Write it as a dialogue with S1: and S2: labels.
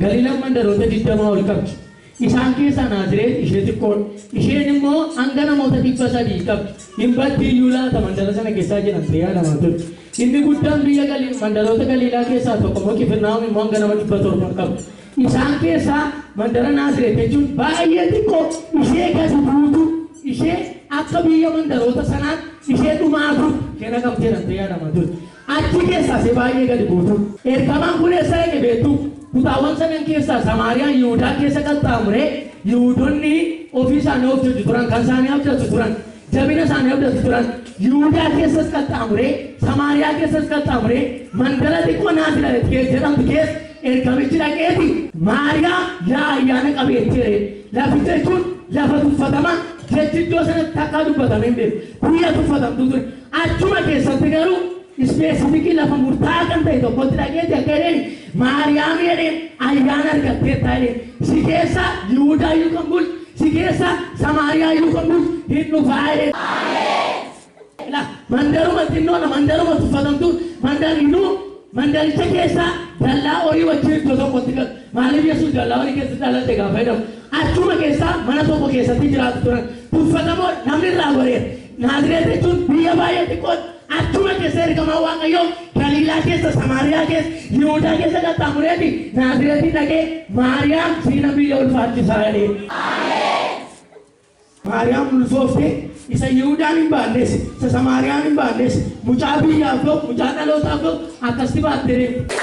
S1: Galiilaan mandaroota 20 ol qabdi. Isaan keessaa Naazreet ishee xiqqoon. Isheen immoo hanga namoota 300 qabdi. Dhibbatti iyyuu laata mandara sana keessaa jedhamtee yaadamaa turte. Inni guddaan biyya mandaroota Galiilaa keessaa tokko immoo Qifirnaahom immoo hanga nama 700 qabdi. Isaan keessaa mandara Naazreet jechuun baay'ee xiqqoo ishee gadi buutu ishee akka biyya mandaroota sanaatti ishee dhumaatu isheen qabdee jedhamtee yaadamaa turte. Achi keessaa ishee baay'ee gadi buutu. Ergamaan kun eessa dhaqe beektu? Kutaawwan sadan keessaa Samaariyaan Yihuudaa keessa qaxxaamuree Yihuudoonni ofii isaanii hojjetu turan kan isaanii abdatu turan jabina isaanii abdatu turan Yihuudaa keessas qaxxaamuree Samaariyaa keessas qaxxaamuree mandara xiqqoo Naazreet jedhamtu keessa ergamichi dhaqeeti Maariyaam yaa ayyaana qabeettiire laficha jechuun lafa tuffatamaa jechi iddoo sanatti akka dubbatamee hin beeku biyya tuffatamtu ture achuma keessatti garuu ispeesifikii lafa murtaa'aa kan ta'e tokkotti dhaqeeti akka jedheen Maariyaam jedheen ayyaana argatteetta jedheen si keessa Yihuudaa iyyuu kan bulchu si keessa Samaariyaa iyyuu kan bulchu hin dhufaa jedheen. Mandaruma xinnoona mandaruma tuffatamtu mandaricha keessa dallaa horii wajjin iddoo tokkotti galu maaliif Yesuus dallaa horii keessatti dhalatte gaafa jedhamu achuma keessa mana tokko keessatti jiraatu turan tuffatamoo namni irraa goreera. Naazreet jechuun biyya baay'ee xiqqoon achuma keessa ergamaa Waaqayyoo Galiilaa keessa Samaariyaa keessa Yihuudaa keessa qaxxaamureeti Naazreetii dhaqee Maariyaam siina biyya ulfaachisaa jedhee. Maariyaam ulfooftee isa Yihudaan hin baannees isa Samaariyaan hin baannees mucaa biyyaaf ta'u mucaa dhalootaaf ta'u akkasitti baattee deemte.